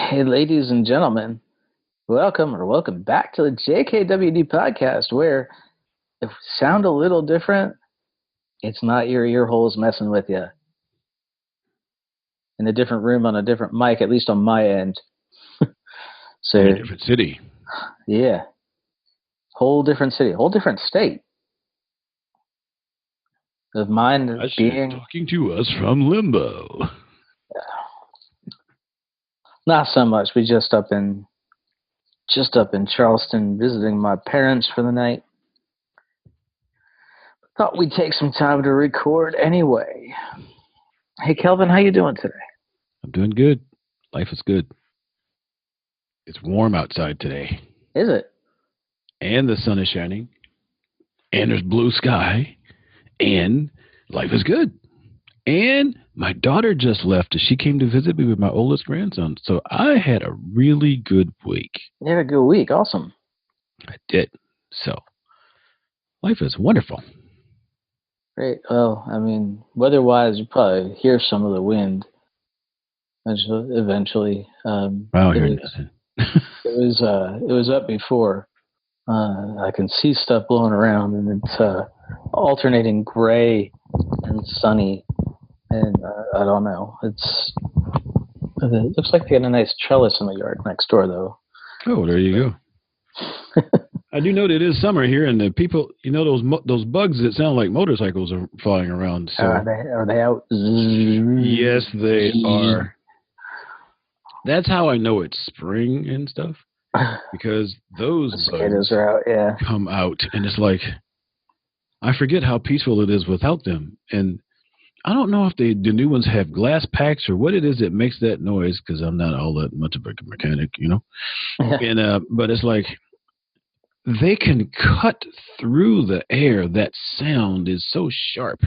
Hey, ladies and gentlemen, welcome back to the JKWD podcast, where if we sound a little different, it's not your ear holes messing with you. In a different room on a different mic, at least on my end. So, in a different city. yeah, whole different city, whole different state of mind being talking to us from limbo. not so much. We just up in Charleston visiting my parents for the night. Thought we'd take some time to record anyway. Hey, Kelvin, how you doing today? I'm doing good. Life is good. It's warm outside today. Is it? And the sun is shining. And there's blue sky. And life is good. And my daughter just left. She came to visit me with my oldest grandson. So I had a really good week. You had a good week. Awesome. I did. So life is wonderful. Great. Well, I mean, weather-wise, you probably hear some of the wind eventually. Wow, hear nothing. It was up before. I can see stuff blowing around, and it's alternating gray and sunny. And I don't know. It looks like they got a nice trellis in the yard next door, though. Oh, there you go. I do know that it is summer here, and the people, those bugs that sound like motorcycles are flying around. So are they out? Yes, they are. That's how I know it's spring and stuff, because those bugs are out. Yeah, come out, and it's like I forget how peaceful it is without them. And I don't know if the new ones have glass packs or what it is that makes that noise, because I'm not all that much of a mechanic, Yeah. And but it's like, they can cut through the air. That sound is so sharp.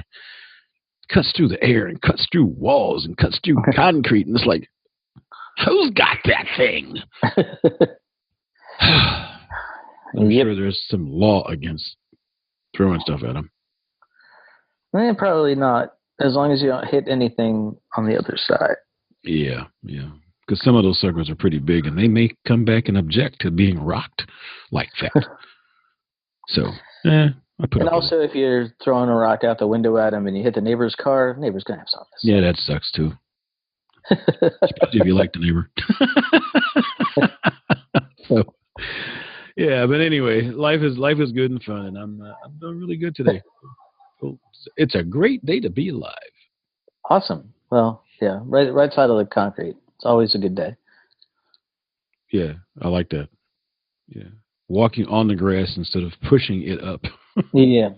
Cuts through the air and cuts through walls and cuts through concrete. And it's like, who's got that thing? I'm sure there's some law against throwing stuff at them. Probably not, as long as you don't hit anything on the other side. Yeah. Because some of those suckers are pretty big, and they may come back and object to being rocked like that. So, I put. And also, if you're throwing a rock out the window at him and you hit the neighbor's car, the neighbor's gonna have something to say. Yeah, that sucks too. Especially if you like the neighbor. So, yeah, but anyway, life is good and fun, and I'm doing really good today. It's a great day to be alive. Awesome. Well, yeah, right side of the concrete. It's always a good day. Yeah, I like that. Yeah, walking on the grass instead of pushing it up. Yeah.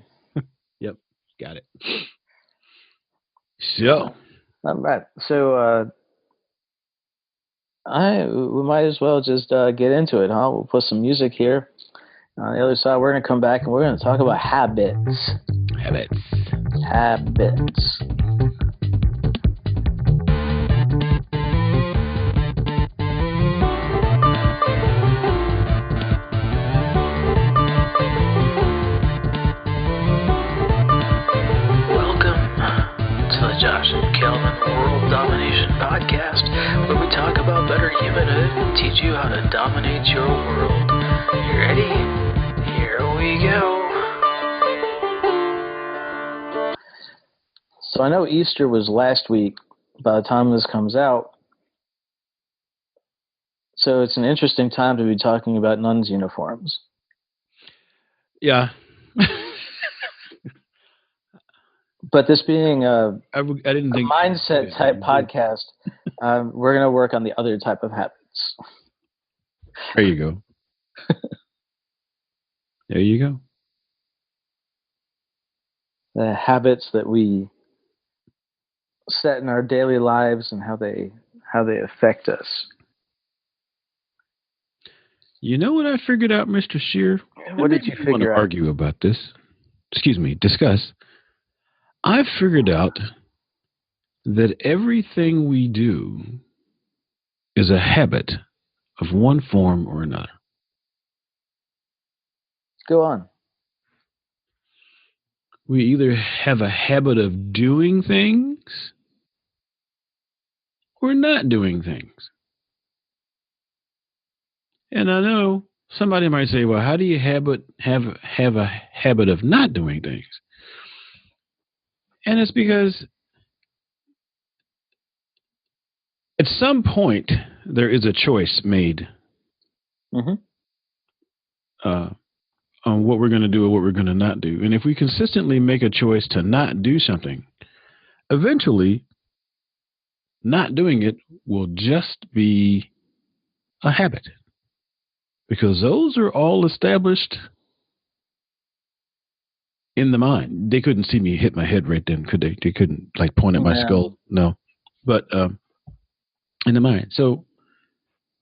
Yep, got it. So, not bad. So, we might as well just get into it, huh? We'll put some music here. On the other side, we're going to come back and we're going to talk about habits. Habits. Josh and Kelvin World Domination Podcast, where we talk about better humanhood and teach you how to dominate your world. You ready? Here we go. So I know Easter was last week by the time this comes out. So it's an interesting time to be talking about nuns' uniforms. Yeah. But this being a mindset type podcast, we're going to work on the other type of habits. There you go. There you go. The habits that we set in our daily lives and how they affect us. You know what I figured out, Mr. Shear? What did you figure out? Argue about this? Discuss. I figured out that everything we do is a habit of one form or another. Go on. We either have a habit of doing things or not doing things. And I know somebody might say, well, how do you have a habit of not doing things? And it's because at some point there is a choice made Hmm. uh, on what we're going to do or what we're going to not do. And if we consistently make a choice to not do something, eventually not doing it will just be a habit because those are all established in the mind. They couldn't see me hit my head right then, could they? They couldn't like point at my Yeah. skull. No, but in the mind. So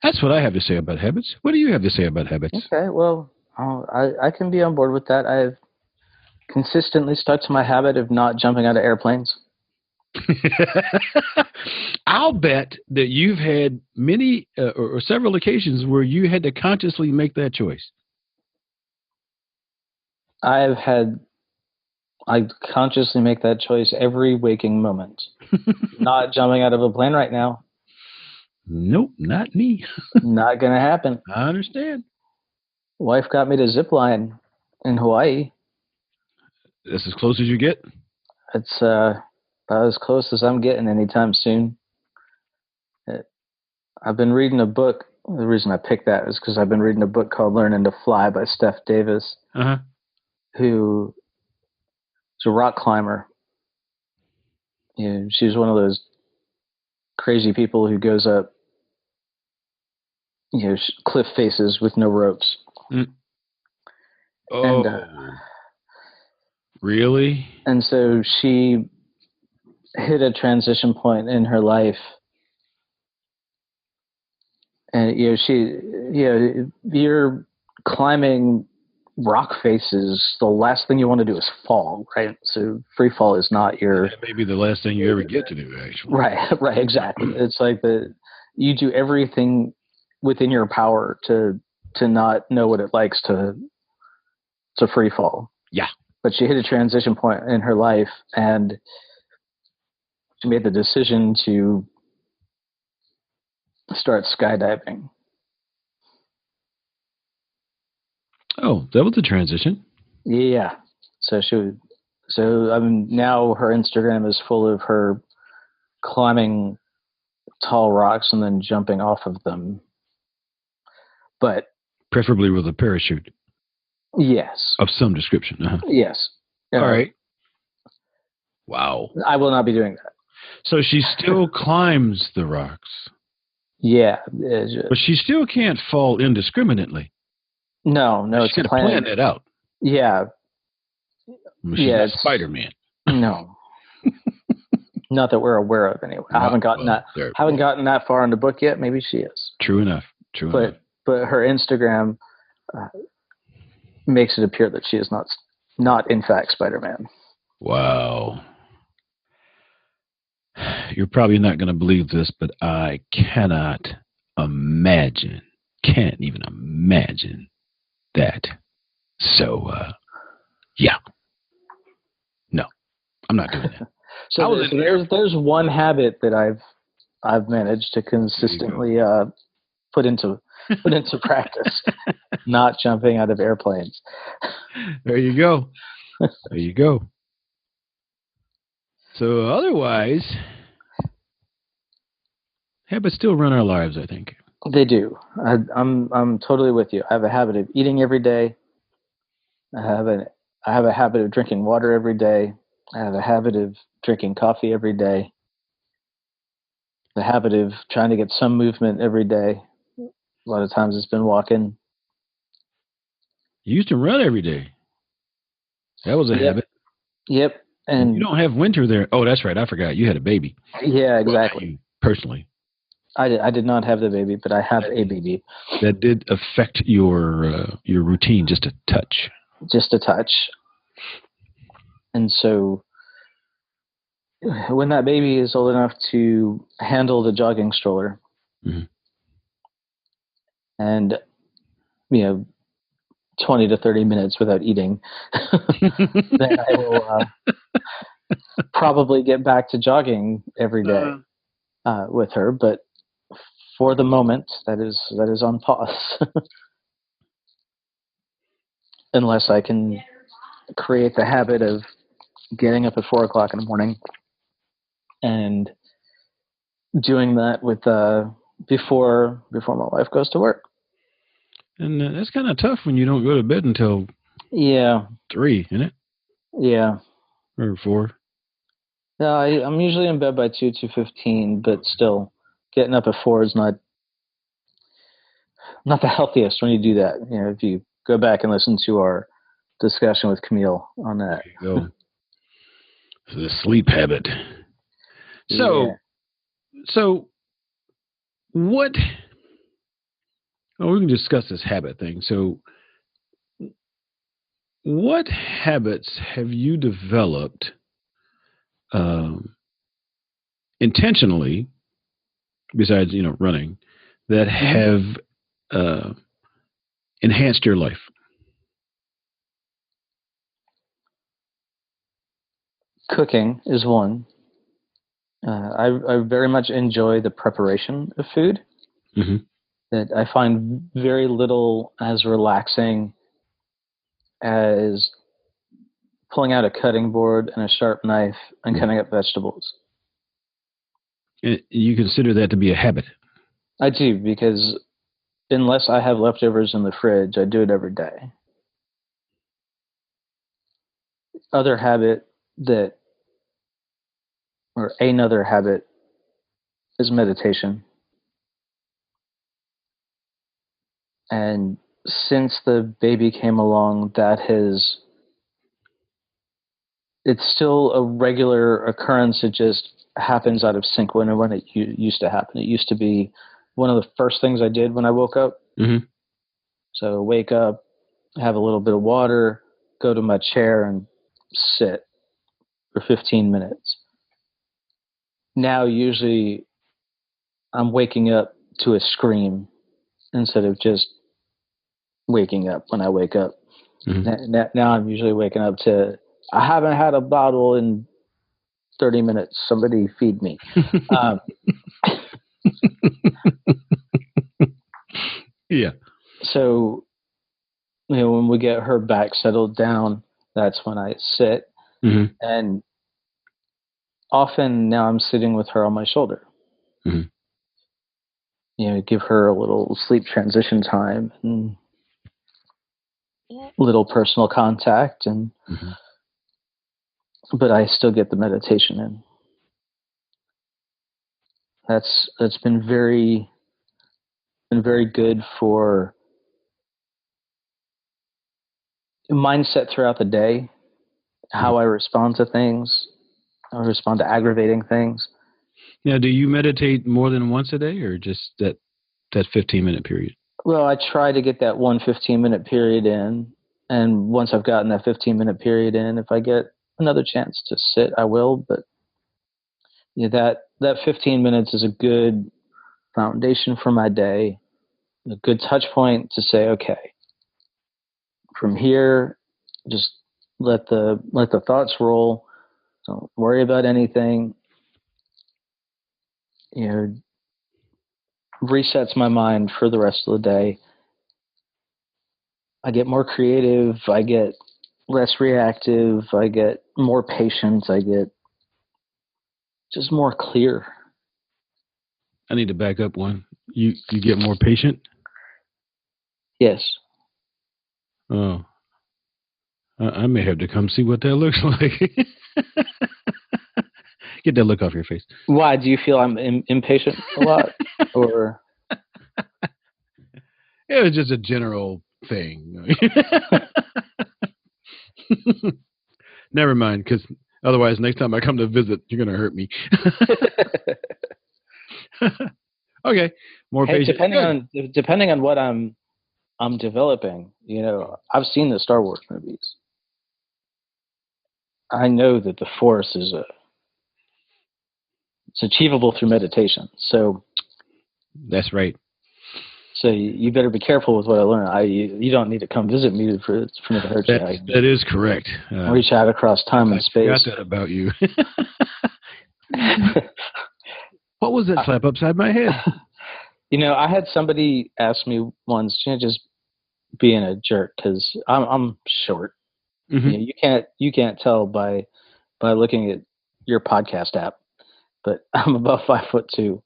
that's what I have to say about habits. What do you have to say about habits? Okay. Well, I can be on board with that. I've consistently stuck to my habit of not jumping out of airplanes. I'll bet that you've had many or several occasions where you had to consciously make that choice. I've had I consciously make that choice every waking moment. Not jumping out of a plane right now. Nope, not me. Not gonna happen. I understand. Wife got me to zip line in Hawaii. That's as close as you get. It's about as close as I'm getting anytime soon. I've been reading a book. The reason I picked that is because I've been reading a book called Learning to Fly by Steph Davis, Uh-huh. who is a rock climber. You know, she's one of those crazy people who goes up, cliff faces with no ropes. Mm. And Oh, really? and so she hit a transition point in her life, and you're climbing rock faces. The last thing you want to do is fall, right? So free fall is not your That may be the last thing you ever get to do, actually. right, exactly. It's like you do everything within your power to not know what it likes to free fall. Yeah. But she hit a transition point in her life, and she made the decision to start skydiving. Oh, that was a transition. Yeah. So now her Instagram is full of her climbing tall rocks and then jumping off of them. But Preferably with a parachute yes. of some description. Uh-huh. Yes. All right. Wow. I will not be doing that. So she still climbs the rocks. Yeah. But she still can't fall indiscriminately. No, She's got to plan that out. Yeah. She's not Spider-Man. No. Not that we're aware of, anyway. I haven't gotten that far in the book yet. Maybe she is. True enough. But her Instagram makes it appear that she is not in fact Spider-Man. Wow. You're probably not going to believe this, but I can't even imagine that. So, yeah. No, I'm not doing that. So there's one habit that I've managed to consistently put into practice, not jumping out of airplanes. There you go. There you go. So otherwise, habits still run our lives, I think. They do. I'm totally with you. I have a habit of eating every day. I have a habit of drinking water every day. I have a habit of drinking coffee every day. The habit of trying to get some movement every day. A lot of times it's been walking. You used to run every day. That was a habit. Yep. And you don't have winter there. Oh, that's right. I forgot. You had a baby. Yeah, exactly. Well, you, personally. I did not have the baby, but I have a baby. That did affect your routine just a touch. Just a touch. And so when that baby is old enough to handle the jogging stroller, mm-hmm. and 20 to 30 minutes without eating, then I will probably get back to jogging every day with her. But for the moment, that is on pause. Unless I can create the habit of getting up at 4 o'clock in the morning and doing that with before my wife goes to work. And that's kind of tough when you don't go to bed until 3, isn't it? Yeah. Or 4. No, I'm usually in bed by 2:15, but still, getting up at 4 is not the healthiest when you do that. If you go back and listen to our discussion with Camille on that. There you go. The sleep habit. So what? Oh, we can discuss this habit thing. So, what habits have you developed intentionally, besides running, that have enhanced your life? Cooking is one. I very much enjoy the preparation of food. Mm-hmm. That I find very little as relaxing as pulling out a cutting board and a sharp knife and cutting up vegetables. You consider that to be a habit? I do, because unless I have leftovers in the fridge, I do it every day. Another habit is meditation. And since the baby came along, it's still a regular occurrence. It just happens out of sync when it used to happen. It used to be one of the first things I did when I woke up. Mm-hmm. So wake up, have a little bit of water, go to my chair and sit for 15 minutes. Now usually I'm waking up to a scream instead of just waking up when I wake up. Mm-hmm. Now I'm usually waking up to, I haven't had a bottle in 30 minutes. Somebody feed me. Yeah. So, when we get her back settled down, that's when I sit. Mm-hmm. And often now I'm sitting with her on my shoulder. Mm-hmm. Give her a little sleep transition time and little personal contact, and but I still get the meditation in. That's been very good for mindset throughout the day, how I respond to things, how I respond to aggravating things. Now, do you meditate more than once a day, or just that 15-minute period? Well, I try to get that 15-minute period in, and once I've gotten that 15-minute period in, if I get another chance to sit, I will. But that 15 minutes is a good foundation for my day, a good touch point to say, okay, from here, just let the thoughts roll. Don't worry about anything. Resets my mind for the rest of the day. I get more creative. I get less reactive. I get more patient. I get just more clear. I need to back up one. You get more patient? Yes. Oh. I may have to come see what that looks like. Get that look off your face. Why? Do you feel I'm impatient a lot? Or? It was just a general thing. Never mind, because otherwise next time I come to visit, you're going to hurt me. Okay. More patient. Depending on what I'm developing, I've seen the Star Wars movies. I know that the Force it's achievable through meditation. So that's right. So you better be careful with what I learn. You don't need to come visit me for me to hurt you. That is correct. Reach out across time and space. I forgot that about you. What was that slap upside my head? I had somebody ask me once, just being a jerk because I'm short. Hmm. You can't tell by looking at your podcast app, but I'm about 5'2",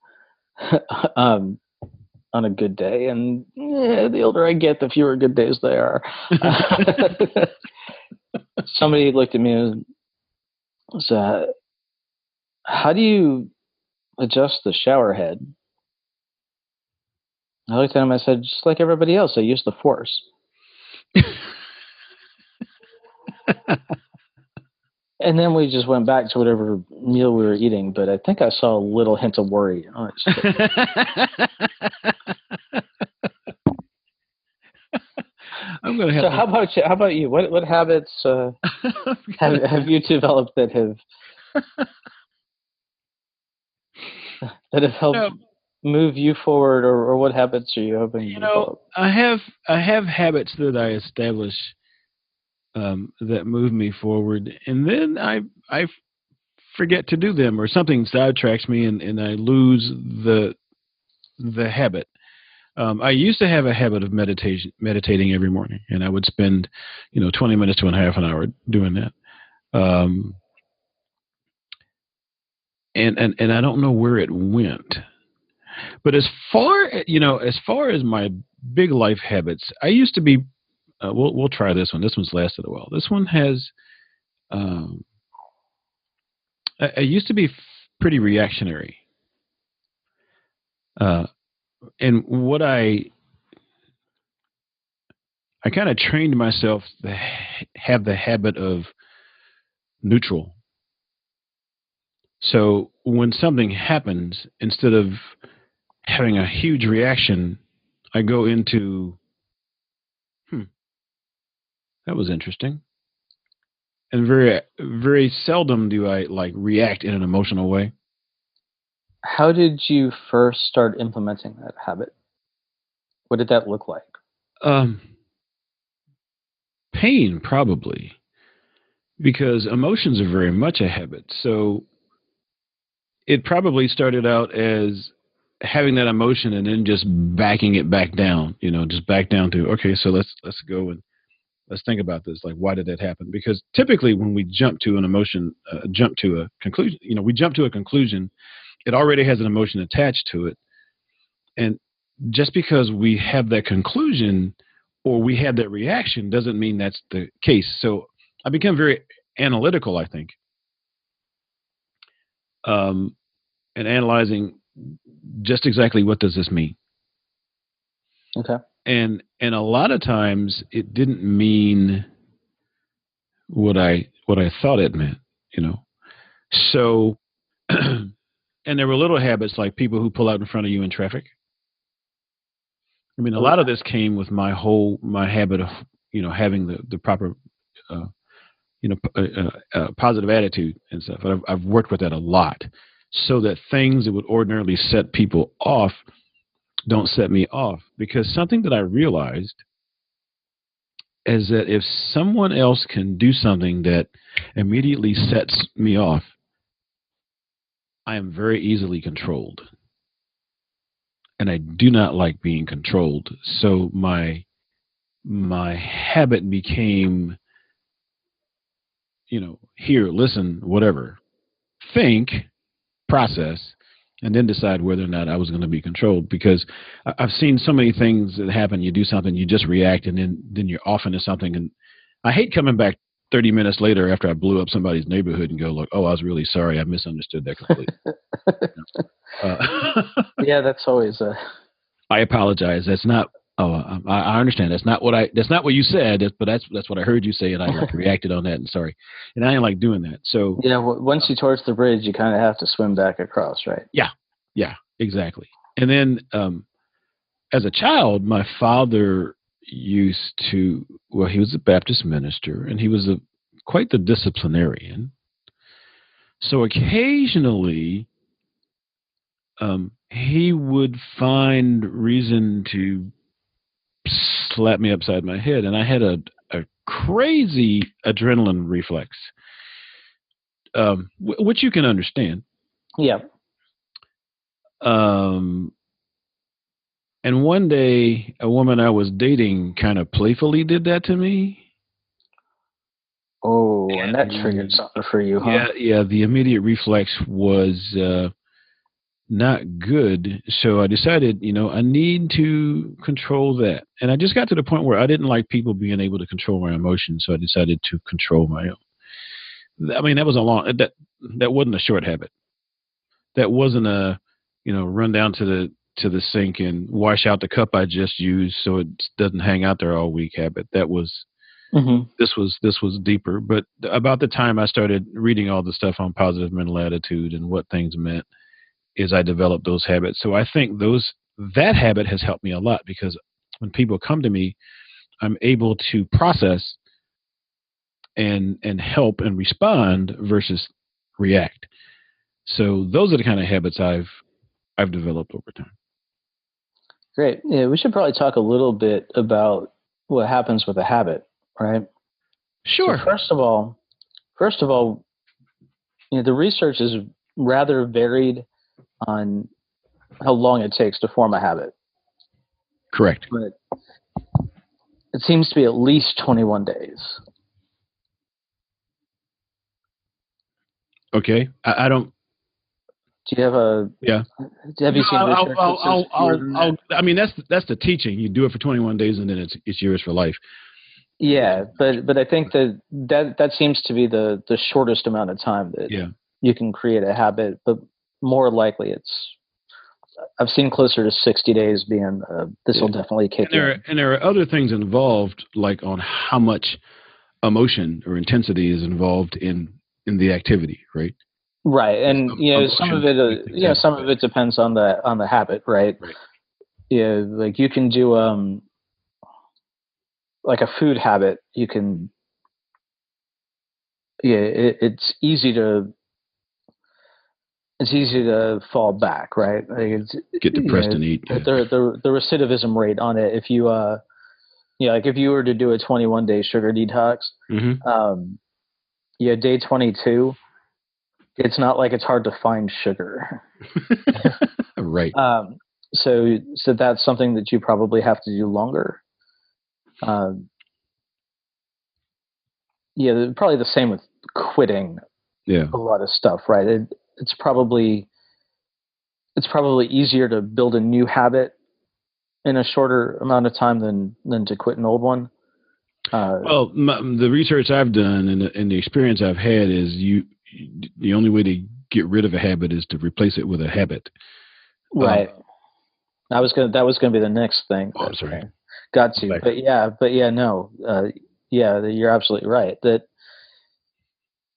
um, on a good day, and the older I get, the fewer good days there are. Somebody looked at me and said, "How do you adjust the shower head?" I looked at him. I said, "Just like everybody else, I use the force." And then we just went back to whatever meal we were eating. But I think I saw a little hint of worry on his face. I'm gonna have So how about you? How about you? What habits have you developed that have helped to. move you forward, or what habits are you hoping to develop? I have habits that I establish that move me forward, and then I forget to do them, or something sidetracks me, and I lose the habit. I used to have a habit of meditating every morning, and I would spend 20 minutes to a half an hour doing that. Um, and I don't know where it went. But as far as my big life habits, I used to be. We'll try this one. This one's lasted a while. This one has. Um, I used to be pretty reactionary, uh, and what I kind of trained myself to have the habit of neutral. So when something happens, instead of having a huge reaction, I go into, hmm, that was interesting. And very, very seldom do I like react in an emotional way. How did you first start implementing that habit? What did that look like? Um, Pain, probably, because emotions are very much a habit. So it probably started out as having that emotion and then just backing it back down, just back down to, okay, so let's go and let's think about this. Like, why did that happen? Because typically when we jump to an emotion, jump to a conclusion, we jump to a conclusion, it already has an emotion attached to it. And just because we have that conclusion or we have that reaction doesn't mean that's the case. So I become very analytical, I think, um, and analyzing just exactly what does this mean. Okay. And a lot of times it didn't mean what I thought it meant, you know. So and there were little habits like people who pull out in front of you in traffic. I mean, a lot of Okay. this came with my habit of having the proper uh, positive attitude and stuff. I've worked with that a lot, so that things that would ordinarily set people off don't set me off. Because something that I realized is that if someone else can do something that immediately sets me off, I am very easily controlled, and I do not like being controlled. So my habit became, here, listen, whatever, think, process, and then decide whether or not I was going to be controlled. Because I've seen so many things that happen. You do something, you just react, and then you're off into something. And I hate coming back 30 minutes later after I blew up somebody's neighborhood and go like, "Oh, I was really sorry. I misunderstood that completely." Uh, Yeah, that's always a. I apologize. That's not. Oh, I understand. That's not what I. That's not what you said. But that's what I heard you say, and I like reacted on that. And sorry, and I ain't like doing that. So Once you towards the bridge, you kind of have to swim back across, right? yeah, yeah, exactly. And then as a child, my father used to. Well, he was a Baptist minister, and he was quite the disciplinarian. So occasionally, he would find reason to slapped me upside my head, and I had a crazy adrenaline reflex, which you can understand. Yeah. Um, And one day, a woman I was dating kind of playfully did that to me. Oh, and that triggered And something for you, huh? yeah, the immediate reflex was not good. So I decided, I need to control that. And I just got to the point where I didn't like people being able to control my emotions. So I decided to control my own. I mean, that was that wasn't a short habit. That wasn't a, run down to the sink and wash out the cup I just used so it doesn't hang out there all week habit. That was Mm-hmm. this was deeper. But about the time I started reading all the stuff on positive mental attitude and what things meant, is I developed those habits. So I think that habit has helped me a lot because when people come to me, I'm able to process and help and respond versus react. So those are the kind of habits I've developed over time. Great. Yeah, we should probably talk a little bit about what happens with a habit, right? So Sure. first of all, the research is rather varied on how long it takes to form a habit, Correct. but it seems to be at least 21 days. Okay. I don't. Do you have Yeah. have you No, seen research that says fewer than that? I mean, that's the teaching. You do it for 21 days, and then it's yours for life. Yeah, but I think that seems to be the shortest amount of time that Yeah. you can create a habit, but more likely I've seen closer to 60 days being this will definitely kick in. And there are other things involved, like on how much emotion or intensity is involved in the activity, right? Right, and some of Emotion it makes things happen some of it fast. depends on the habit, right? Right. Yeah, like you can do like a food habit. You can it's easy to fall back, right? Like Get depressed and eat. the recidivism rate on it. If you like if you were to do a 21-day sugar detox, Mm-hmm. day 22, it's not like it's hard to find sugar. Right. So that's something that you probably have to do longer. Um, probably the same with quitting Yeah. a lot of stuff, right? It's probably easier to build a new habit in a shorter amount of time than to quit an old one. Well, the research I've done and the experience I've had is the only way to get rid of a habit is to replace it with a habit. Right. That was gonna be the next thing. I'm sorry. Got to, no, you're absolutely right. That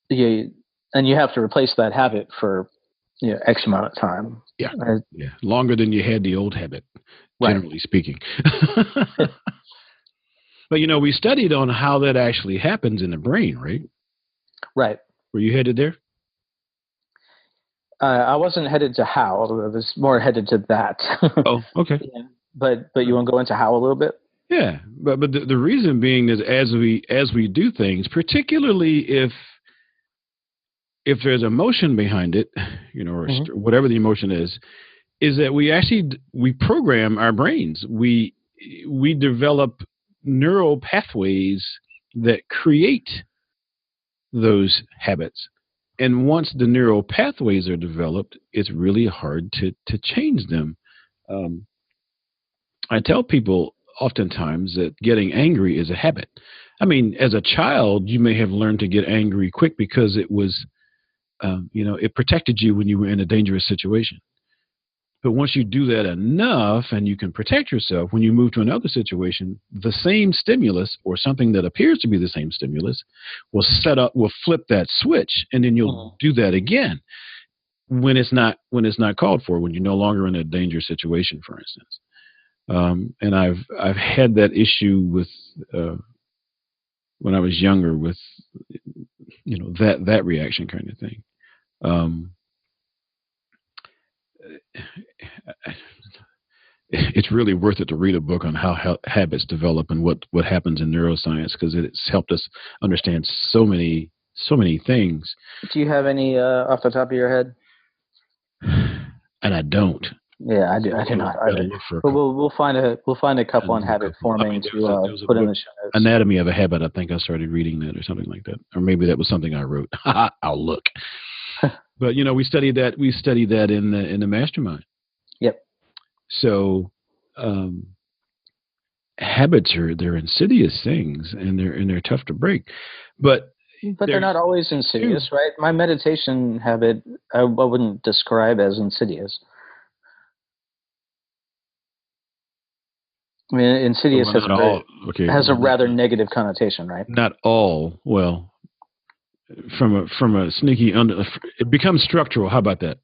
and you have to replace that habit for X amount of time. Yeah. Yeah. Longer than you had the old habit, generally speaking. But we studied on how that actually happens in the brain, right? Right. Were you headed there? I wasn't headed to how. I was more headed to that. Oh, okay. Yeah. But you want to go into how a little bit? Yeah, but the reason being is as we do things, particularly if there's emotion behind it, or whatever the emotion is that we program our brains. We develop neural pathways that create those habits. And once the neural pathways are developed, it's really hard to change them. I tell people oftentimes that getting angry is a habit. I mean, as a child, you may have learned to get angry quick because it was, it protected you when you were in a dangerous situation. But once you do that enough and you can protect yourself, when you move to another situation, the same stimulus or something that appears to be the same stimulus will flip that switch, and then you'll do that again when it's not called for, when you're no longer in a dangerous situation, for instance. And I've had that issue with when I was younger with that reaction kind of thing. It's really worth it to read a book on how habits develop and what happens in neuroscience, because it's helped us understand so many things. Do you have any off the top of your head? And I don't. Yeah, I do. So I we do gotta, not gotta either. look for a But couple. we'll find a couple on A habit couple. I mean, forming there to was a put in book, the show notes. Anatomy of a Habit. I think I started reading that or something like that, or maybe that was something I wrote. I'll look. But we studied that. We studied that in the mastermind. Yep. So habits they're insidious things, and they're tough to break. But But they're not always insidious, right? My meditation habit, I wouldn't describe as insidious. I mean, insidious well, not all. Okay, has a well, rather negative connotation, right? not all. Well, from a sneaky under, it becomes structural. How about that?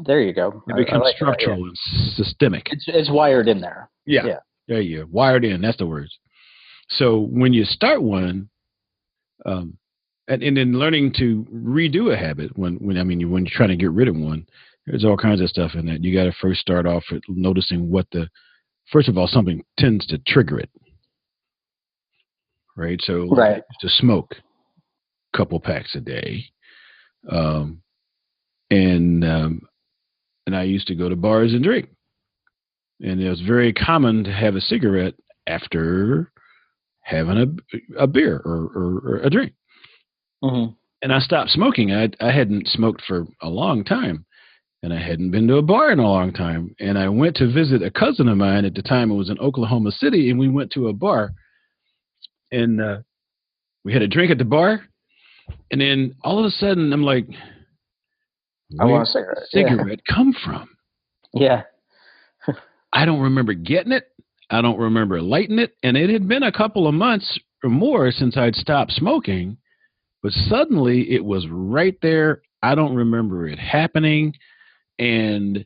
There you go. It I becomes like structural and systemic. it's wired in there. Yeah. Yeah. There you go. Wired in. That's the words. So when you start one, and in learning to redo a habit, when you're trying to get rid of one, there's all kinds of stuff in that. You got to first start off with noticing first of all, something tends to trigger it, right? So like I Right. used to smoke a couple packs a day, um, and I used to go to bars and drink, and it was very common to have a cigarette after having a beer or a drink. Mm-hmm. And I stopped smoking. I hadn't smoked for a long time, and I hadn't been to a bar in a long time. And I went to visit a cousin of mine at the time. It was in Oklahoma City, and we went to a bar, and we had a drink at the bar. And then all of a sudden, I'm like, I "Where want a did cigarette. the cigarette come from?" Yeah. I don't remember getting it. I don't remember lighting it. And it had been a couple of months or more since I'd stopped smoking. But suddenly it was right there. I don't remember it happening. And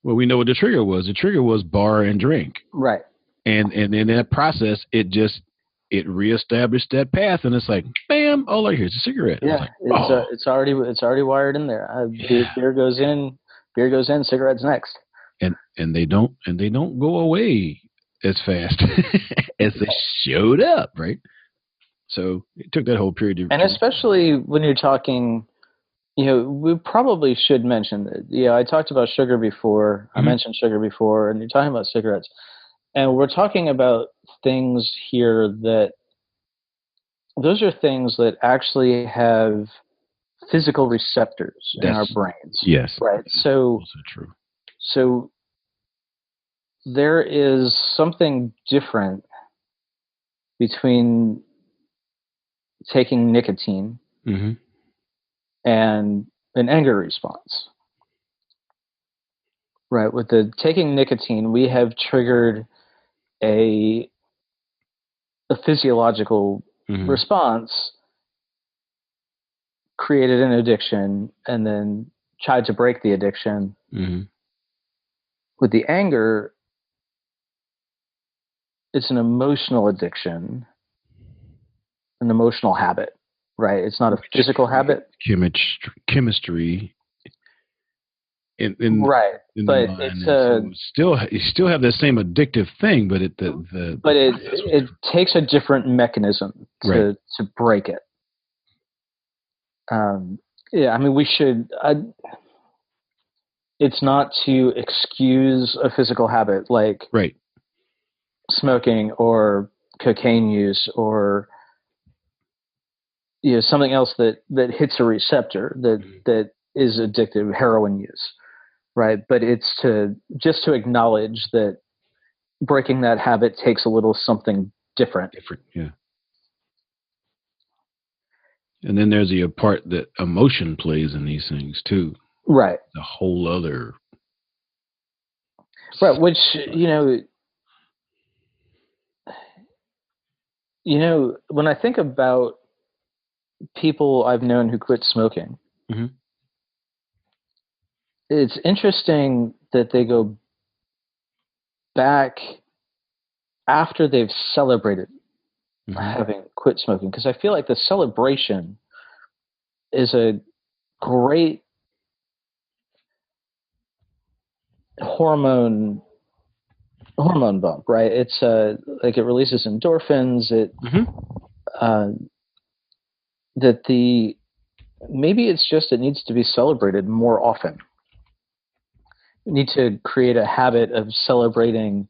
well, we know what the trigger was. The trigger was bar and drink. Right. And in that process, it reestablished that path. And it's like, bam! Oh, like here's a cigarette. Yeah. Like, it's already wired in there. Beer goes in. Beer goes in. Cigarettes next. And they don't go away as fast as they showed up, right? So it took that whole period. And especially when you're talking, we probably should mention that. Yeah, I talked about sugar before. I mentioned sugar before, and you're talking about cigarettes. And we're talking about things here those are things that actually have physical receptors in our brains. Yes. Right. So also true. So there is something different between taking nicotine and an anger response. Right. With the taking nicotine, we have triggered a physiological response, created an addiction, and then tried to break the addiction. With the anger, it's an emotional addiction, an emotional habit, right? It's not a physical habit. Chemistry. Right, but it's you still have the same addictive thing, but it takes a different mechanism to break it. Yeah, I mean, we should. It's not to excuse a physical habit like smoking or cocaine use or something else that hits a receptor that is addictive, heroin use, right? But it's just to acknowledge that breaking that habit takes a little something different. Yeah. And then there's the part that emotion plays in these things too. Right. The whole other. Right, which, when I think about people I've known who quit smoking, it's interesting that they go back after they've celebrated having quit smoking, because I feel like the celebration is a great hormone bump, right? It's like it releases endorphins. Maybe it's just it needs to be celebrated more often. need to create a habit of celebrating.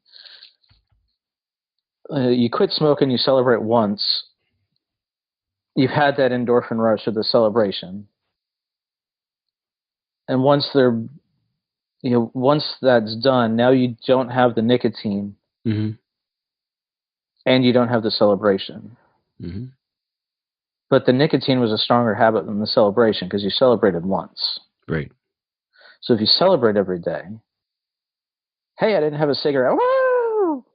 You quit smoking, you celebrate once. You've had that endorphin rush of the celebration, and once that's done, now you don't have the nicotine, Mm-hmm. and you don't have the celebration. Mm-hmm. But the nicotine was a stronger habit than the celebration because you celebrated once. Right. So if you celebrate every day, hey, I didn't have a cigarette, woo!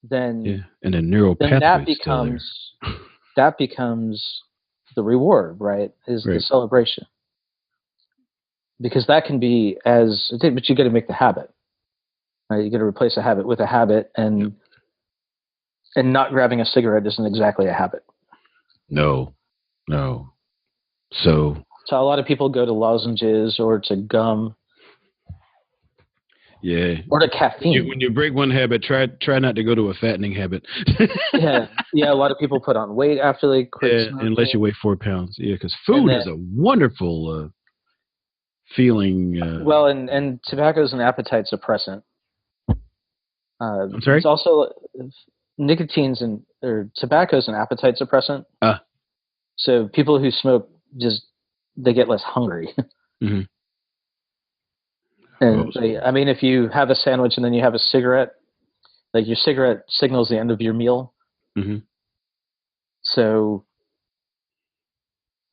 Yeah. And the neural Then pathway's still there. that becomes the reward, right? Is the Right. celebration. Because that can be but you got to make the habit. Right? You got to replace a habit with a habit, and not grabbing a cigarette isn't exactly a habit. No. So a lot of people go to lozenges or to gum. Yeah. Or to caffeine. When you break one habit, try not to go to a fattening habit. yeah. A lot of people put on weight after they quit smoking. Unless you weigh 4 pounds. Yeah, because food is a wonderful feeling. Well, and tobacco is an appetite suppressant. I'm sorry? It's also tobacco is an appetite suppressant. So people who smoke they get less hungry. Mm-hmm. And if you have a sandwich and then you have a cigarette, like your cigarette signals the end of your meal. Mm-hmm. So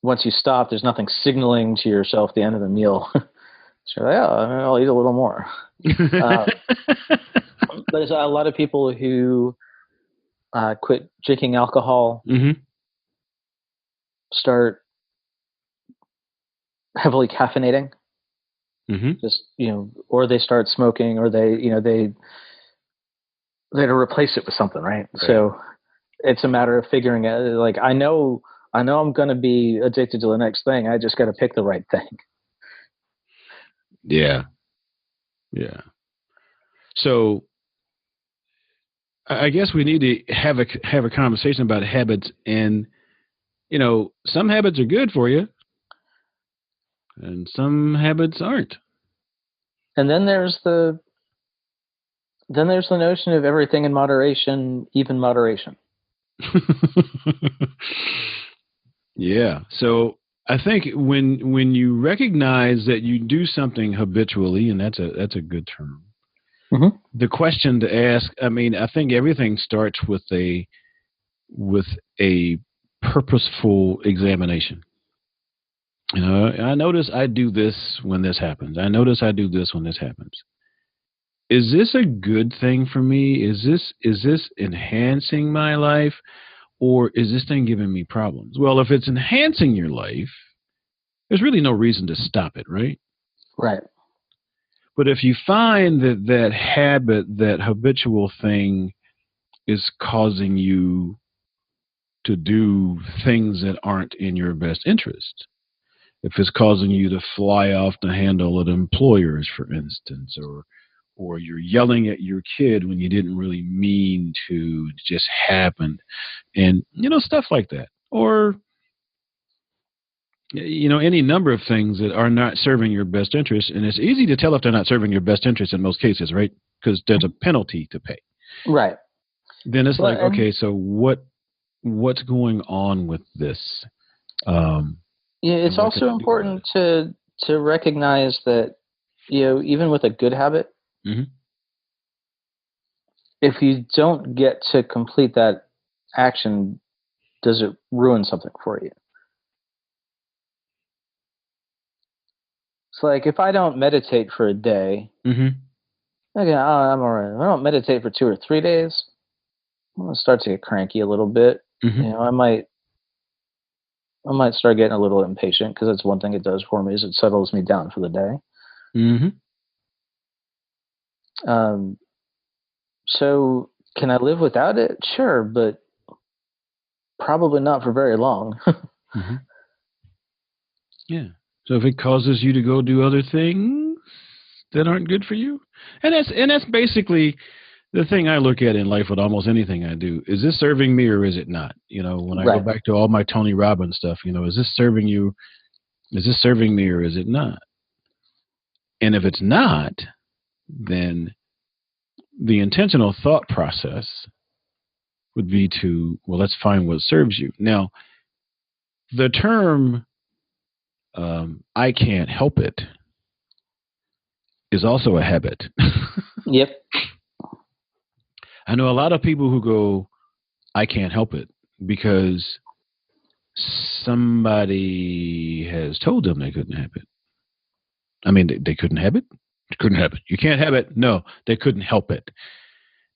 once you stop, there's nothing signaling to yourself the end of the meal. So you're like, I'll eat a little more. But there's a lot of people who quit drinking alcohol, mm-hmm. start heavily caffeinating. Mm-hmm. Or they start smoking, or they had to replace it with something, right? So it's a matter of figuring out. Like I know I'm going to be addicted to the next thing. I just got to pick the right thing. Yeah. So I guess we need to have a conversation about habits, and some habits are good for you, and some habits aren't. And then there's the notion of everything in moderation, even moderation. Yeah. So I think when you recognize that you do something habitually, and that's a good term. Mm-hmm. The question to ask, I think everything starts with a purposeful examination. I notice I do this when this happens. I notice I do this when this happens. Is this a good thing for me? Is this enhancing my life, or is this thing giving me problems? Well, if it's enhancing your life, there's really no reason to stop it, right? Right. But if you find that habit, that habitual thing is causing you to do things that aren't in your best interest, if it's causing you to fly off the handle at employers, for instance, or you're yelling at your kid when you didn't really mean to, it just happened, and stuff like that, or any number of things that are not serving your best interest. And it's easy to tell if they're not serving your best interest in most cases, right? Because there's a penalty to pay. Right. Then it's okay, so what's going on with this? It's also important to recognize that, even with a good habit, mm-hmm. if you don't get to complete that action, does it ruin something for you? It's like if I don't meditate for a day, mm-hmm. okay, I'm all right. If I don't meditate for 2 or 3 days, I'm gonna start to get cranky a little bit. Mm-hmm. I might start getting a little impatient, because that's one thing it does for me, is it settles me down for the day. Mm-hmm. So can I live without it? Sure, but probably not for very long. Mm-hmm. Yeah. So if it causes you to go do other things that aren't good for you, and that's basically the thing I look at in life with almost anything I do. Is this serving me or is it not? When I go back to all my Tony Robbins stuff, is this serving you? Is this serving me or is it not? And if it's not, then the intentional thought process would be to, well, let's find what serves you. Now, the term I can't help it is also a habit. Yep. I know a lot of people who go, I can't help it because somebody has told them they couldn't have it. I mean, they couldn't have it? They couldn't have it. You can't have it? No, they couldn't help it.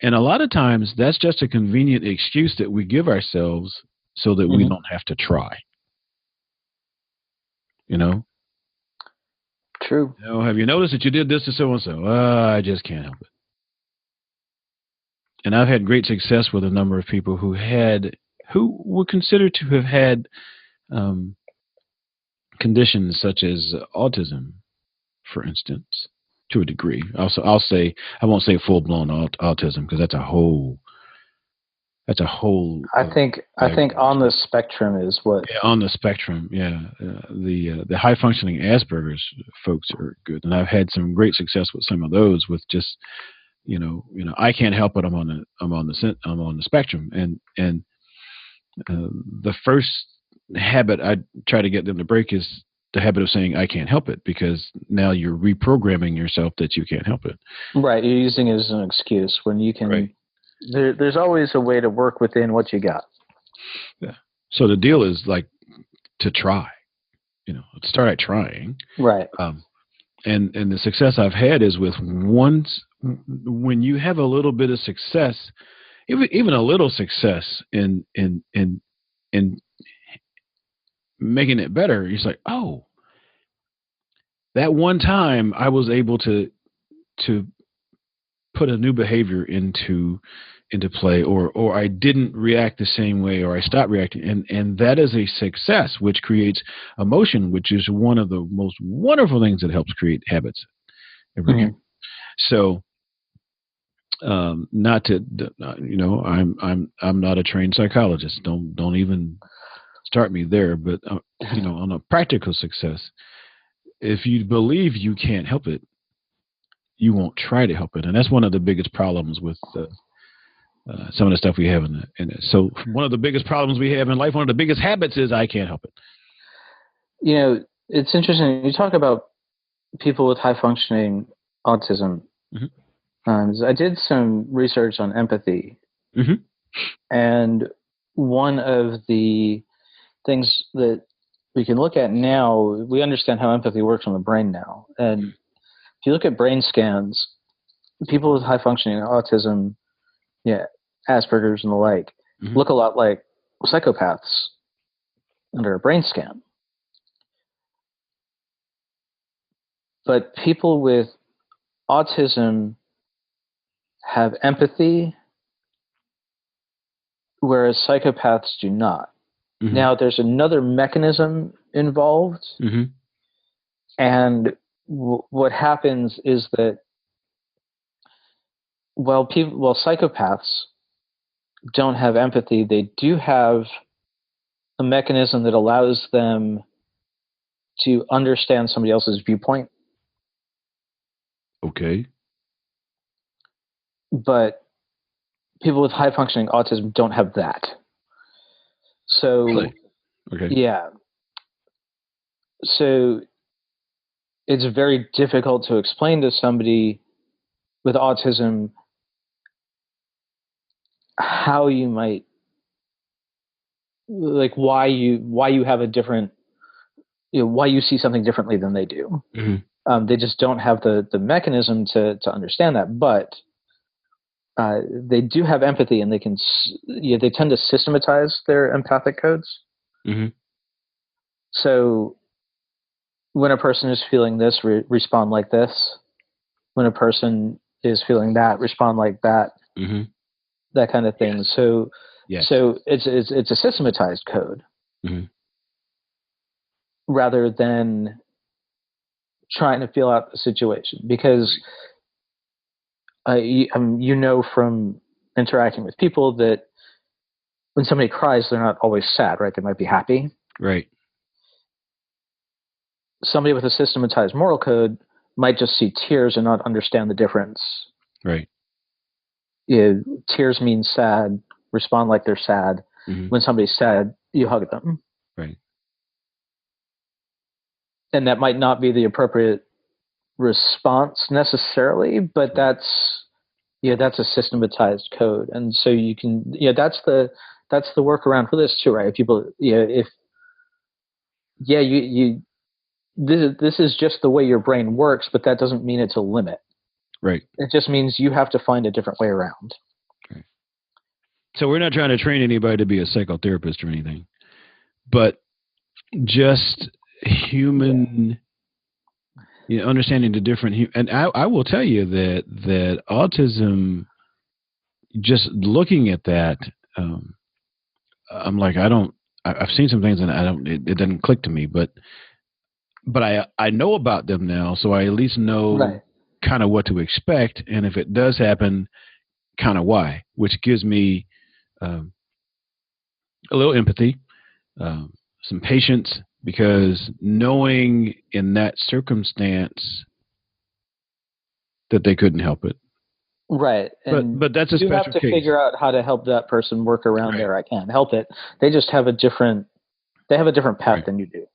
And a lot of times that's just a convenient excuse that we give ourselves so that we don't have to try. You know? True. You know, have you noticed that you did this to so-and-so? I just can't help it. And I've had great success with a number of people who were considered to have had conditions such as autism, for instance, to a degree. I'll say, I won't say full-blown autism because that's a whole. I think on the spectrum is what. Yeah, on the spectrum, yeah. The high functioning Asperger's folks are good, and I've had some great success with some of those. With just, I can't help it. I'm on the spectrum, and the first habit I try to get them to break is the habit of saying I can't help it, because now you're reprogramming yourself that you can't help it. Right, you're using it as an excuse when you can. Right. There's always a way to work within what you got. Yeah. So the deal is like to try. Start at trying. Right. And the success I've had is with when you have a little bit of success, even a little success in making it better, it's like, oh, that one time I was able to put a new behavior into play, or I didn't react the same way, or I stopped reacting, and that is a success, which creates emotion, which is one of the most wonderful things that helps create habits. So, I'm not a trained psychologist. Don't even start me there. But on a practical success, if you believe you can't help it, you won't try to help it, and that's one of the biggest problems with some of the stuff we have in it. So one of the biggest problems we have in life, one of the biggest habits is I can't help it. It's interesting. You talk about people with high functioning autism. I did some research on empathy, and one of the things that we can look at now, we understand how empathy works on the brain now. And if you look at brain scans, people with high functioning autism, Asperger's and the like, look a lot like psychopaths under a brain scan. But people with autism have empathy, whereas psychopaths do not. Now, there's another mechanism involved, and what happens is that while psychopaths don't have empathy, they do have a mechanism that allows them to understand somebody else's viewpoint. Okay. But people with high functioning autism don't have that. So, really? Okay. Yeah. So it's very difficult to explain to somebody with autism how you might, like, why you have a different, why you see something differently than they do. They just don't have the mechanism to understand that, but they do have empathy, and they can, they tend to systematize their empathic codes. So when a person is feeling this, respond like this. When a person is feeling that, respond like that. That kind of thing. Yes. So, yes. So it's a systematized code rather than trying to feel out the situation, because from interacting with people that when somebody cries, they're not always sad, right? They might be happy. Right. Somebody with a systematized moral code might just see tears and not understand the difference. Right. Tears mean sad, respond like they're sad. Mm-hmm. When somebody's sad, you hug them. Right. And that might not be the appropriate response necessarily, but that's a systematized code. And so you can, that's the workaround for this too, right? People, this is just the way your brain works, but that doesn't mean it's a limit. Right. It just means you have to find a different way around. Right. So we're not trying to train anybody to be a psychotherapist or anything, but just human, understanding the different. And I will tell you that autism, just looking at that, I'm like, I've seen some things and it doesn't click to me, but I know about them now, so I at least know kind of what to expect, and if it does happen, kind of why, which gives me a little empathy, some patience, because knowing in that circumstance that they couldn't help it. Right. And but that's a special case. You have to figure out how to help that person work around there. I can't help it. They just have a different path than you do.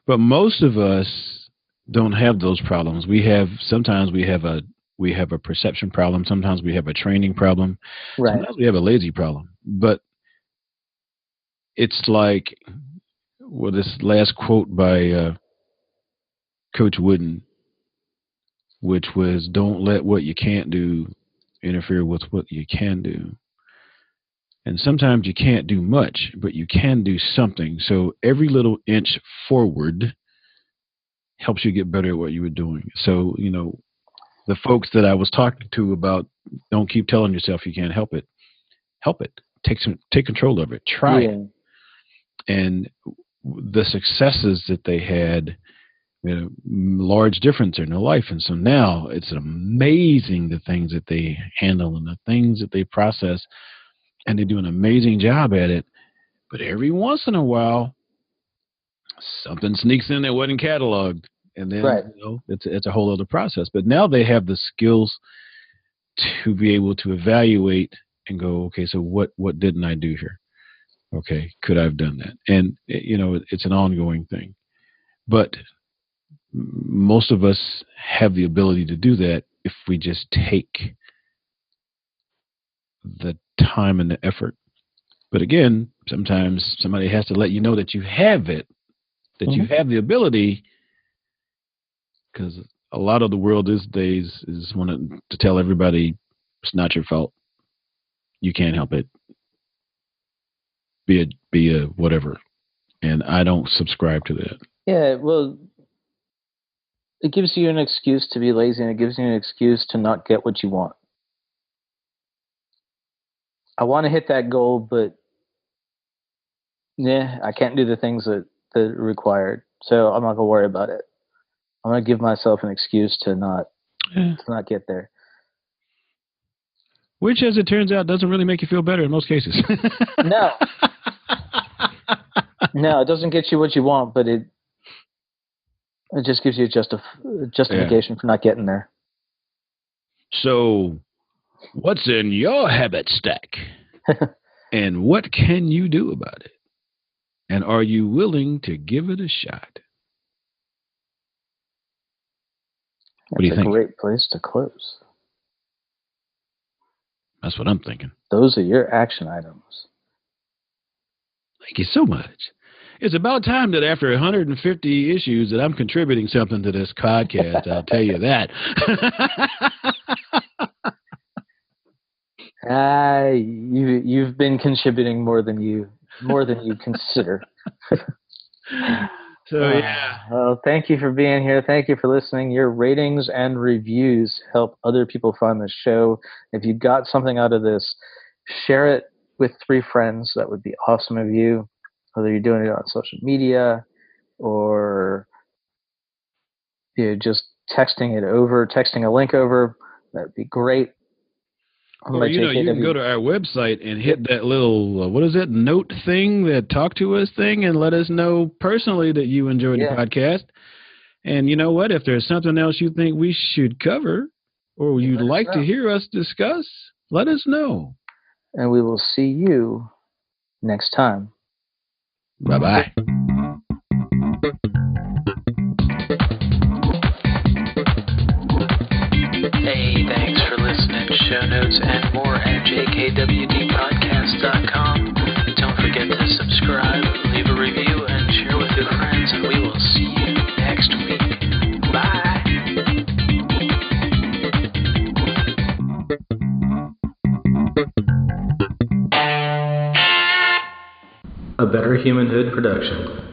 But most of us don't have those problems. Sometimes we have a perception problem. Sometimes we have a training problem. Right. Sometimes we have a lazy problem. But it's like, this last quote by Coach Wooden, which was, "Don't let what you can't do interfere with what you can do." And sometimes you can't do much, but you can do something. So every little inch forward helps you get better at what you were doing. So, the folks that I was talking to about, don't keep telling yourself you can't help it. Help it. Take control of it. Try it. And the successes that they had made a large difference in their life. And so now it's amazing the things that they handle and the things that they process. And they do an amazing job at it. But every once in a while, something sneaks in that wasn't cataloged. And then, it's a whole other process. But now they have the skills to be able to evaluate and go, okay, so what didn't I do here? Okay, could I have done that? And, it's an ongoing thing. But most of us have the ability to do that if we just take the time and the effort. But again, sometimes somebody has to let you know that you have it, that you have the ability, because a lot of the world these days is wanting to tell everybody it's not your fault. You can't help it. Be a whatever. And I don't subscribe to that. Yeah, well, it gives you an excuse to be lazy, and it gives you an excuse to not get what you want. I want to hit that goal, but I can't do the things that are required. So I'm not going to worry about it. I'm going to give myself an excuse to not get there. Which, as it turns out, doesn't really make you feel better in most cases. No. No, it doesn't get you what you want, but it just gives you a justification for not getting there. So, what's in your habit stack? And what can you do about it? And are you willing to give it a shot? What do you think? That's a great place to close. That's what I'm thinking. Those are your action items. Thank you so much. It's about time that after 150 issues that I'm contributing something to this podcast. I'll tell you that. You've been contributing more than you consider. So yeah. Well, thank you for being here. Thank you for listening. Your ratings and reviews help other people find the show. If you got something out of this, share it with 3 friends. That would be awesome of you. Whether you're doing it on social media or just texting a link over, that'd be great. Or, you can go to our website and hit that little, note thing, that talk to us thing, and let us know personally that you enjoyed the podcast. And you know what? If there's something else you think we should cover or you'd like to hear us discuss, let us know. And we will see you next time. Bye-bye. Hey, thanks for listening. Show notes and more at jkwdpodcast.com. Don't forget to subscribe, leave a review, and share with your friends, and we will see you next week. Bye. A Better Humanhood production.